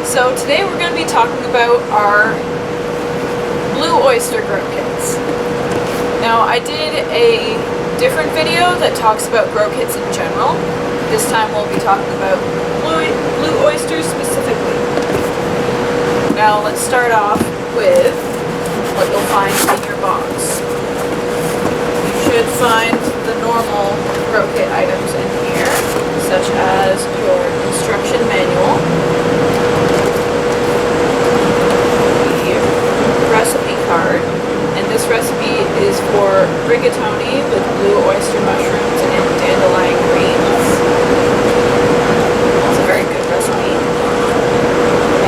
So today we're going to be talking about our Blue Oyster grow kits. Now I did a different video that talks about grow kits in general. This time we'll be talking about Blue Oyster specifically. Now let's start off with what you'll find in your box. You should find the normal grow kit items in here, such as your instruction manual, recipe card, and this recipe is for rigatoni with blue oyster mushrooms and dandelion greens. It's a very good recipe.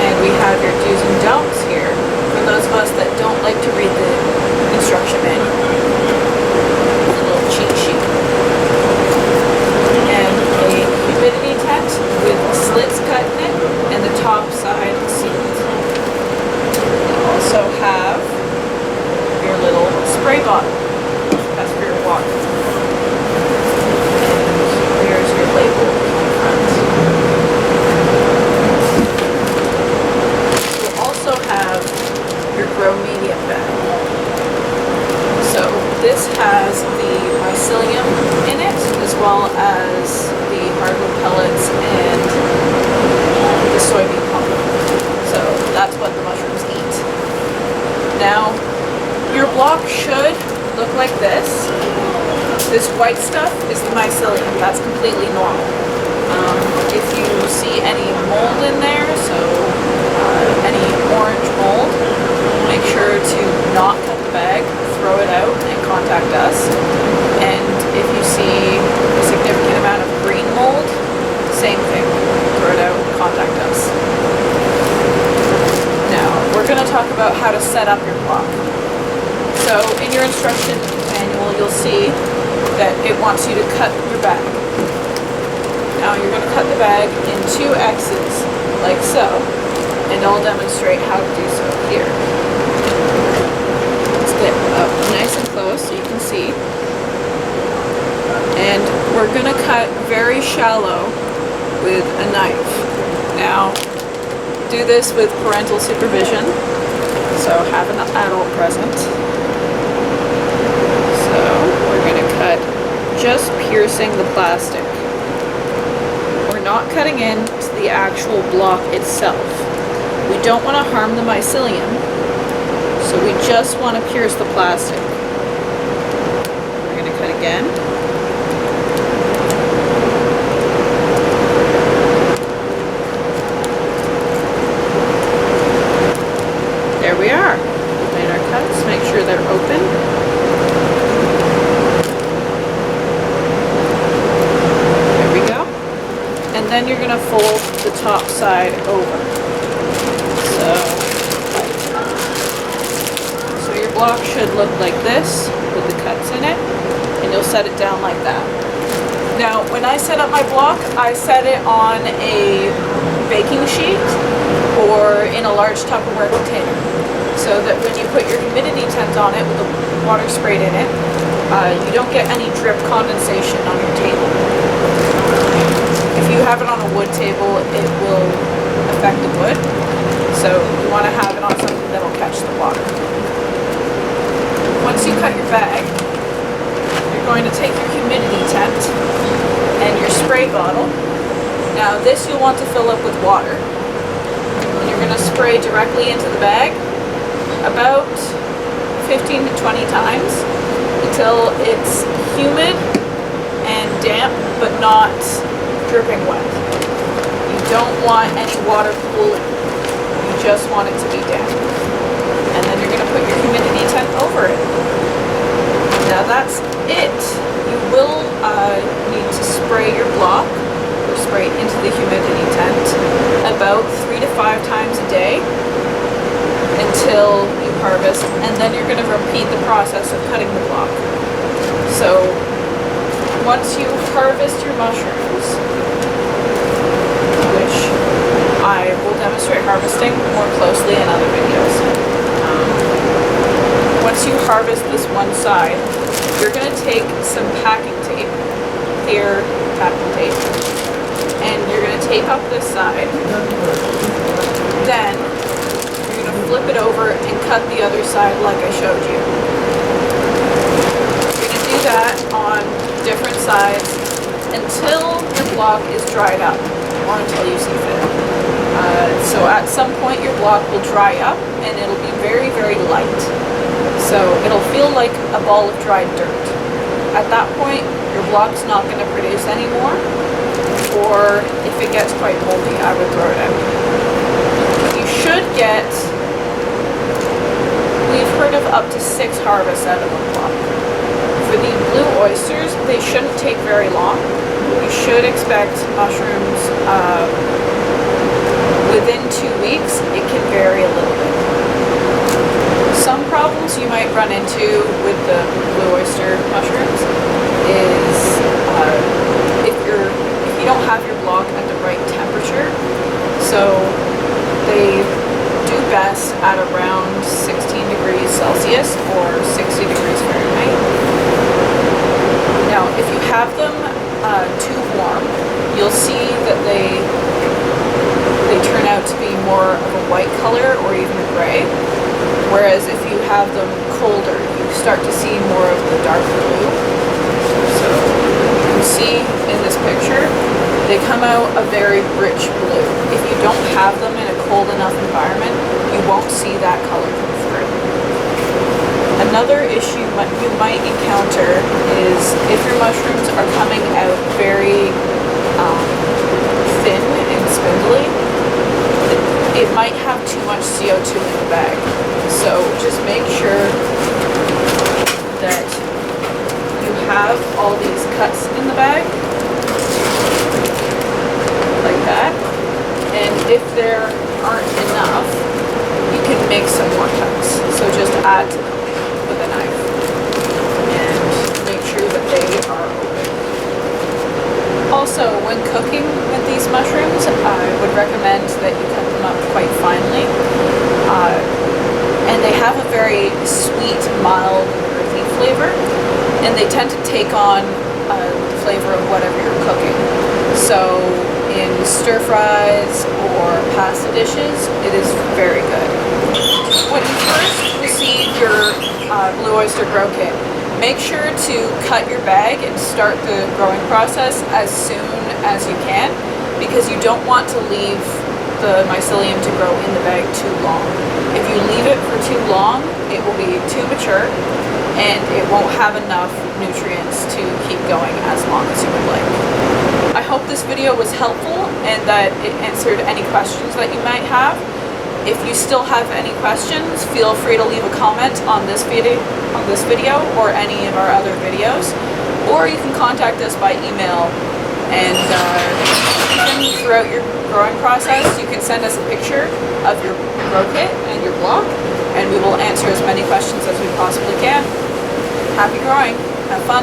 And we have your do's and don'ts here for those of us that don't like to read the instruction manual. A little cheat sheet. And a humidity tent with slits cut in it and the top side sealed. Also have your little spray bottle. That's for your water. And here's your label on the front. You'll also have your grow medium bag. So this has the mycelium in it, as well as the hardwood pellets and the soybean pulp. So that's what the mushrooms eat. Now, your block should look like this. This white stuff is the mycelium. That's completely normal. If you see any mold in there, so any orange mold, make sure to not cut the bag, throw it out, and contact us. And if you see a significant amount of green mold, same thing. Throw it out, contact us. Now, we're going to talk about how to set up your block. So, in your instruction manual, you'll see that it wants you to cut your bag. Now, you're going to cut the bag in 2 X's, like so, and I'll demonstrate how to do so here. Let's get up nice and close so you can see. And we're going to cut very shallow with a knife. Now, do this with parental supervision, so have an adult present. So we're going to cut just piercing the plastic. We're not cutting into the actual block itself. We don't want to harm the mycelium, so we just want to pierce the plastic. We're going to cut again. There we are. We've made our cuts. Make sure they're open. There we go. And then you're going to fold the top side over. So your block should look like this with the cuts in it, and you'll set it down like that. Now, when I set up my block, I set it on a baking sheet or in a large Tupperware container, so that when you put your humidity tent on it with the water sprayed in it, you don't get any drip condensation on your table. If you have it on a wood table, it will affect the wood, so you want to have it on something that will catch the water. Once you cut your bag, you're going to take your humidity tent and your spray bottle. Now this you'll want to fill up with water. And you're going to spray directly into the bag about 15 to 20 times until it's humid and damp but not dripping wet. You don't want any water pooling. You just want it to be damp. And then you're going to put your humidity tent over it. Now that's it. You will need to spray your block or spray into the humidity tent about 3 to 5 times a day until you harvest, and then you're going to repeat the process of cutting the block. So once you harvest your mushrooms, which I will demonstrate harvesting more closely in other videos, once you harvest this one side, you're going to take some packing tape, clear packing tape, and you're going to tape up this side then you're going to flip it over and cut the other side like I showed you. You're going to do that on different sides until your block is dried up, or until you see fit. So at some point your block will dry up and it'll be very, very light. So it'll feel like a ball of dried dirt. At that point, your block's not going to produce anymore, or if it gets quite moldy, I would throw it out. You should get, we've heard of up to 6 harvests out of a block. For the blue oysters, they shouldn't take very long. You should expect mushrooms within 2 weeks. It can vary a little bit. Some problems you might run into with the blue oyster mushrooms is if you don't have your block at the right temperature. So they do best at around 16 degrees Celsius or 60 degrees Fahrenheit. Now, if you have them too warm, you'll see that they turn out to be more of a white color or even a gray. Whereas if you have them colder, you start to see more of the dark blue. So you can see in this picture, they come out a very rich blue. If you don't have them in a cold enough environment, you won't see that color come through. Another issue you might encounter is if your mushrooms are coming out very thin and spindly, it might have too much CO2 in the bag. So just make sure that you have all these cuts in the bag, like that. And if there aren't enough, you can make some more cuts. So just add to them with a knife and make sure that they are open. Also, when cooking with these mushrooms, I would recommend that you cut them up quite finely. And they have a very sweet, mild, earthy flavor, and they tend to take on the flavor of whatever you're cooking. So in stir fries or pasta dishes, it is very good. When you first receive your Blue Oyster Grow Kit, make sure to cut your bag and start the growing process as soon as you can, because you don't want to leave the mycelium to grow in the bag too long. If you leave it for too long, it will be too mature and it won't have enough nutrients to keep going as long as you would like. I hope this video was helpful and that it answered any questions that you might have. If you still have any questions, feel free to leave a comment on this video or any of our other videos, or you can contact us by email. And even throughout your growing process, you can send us a picture of your grow kit and your block, and we will answer as many questions as we possibly can. Happy growing. Have fun.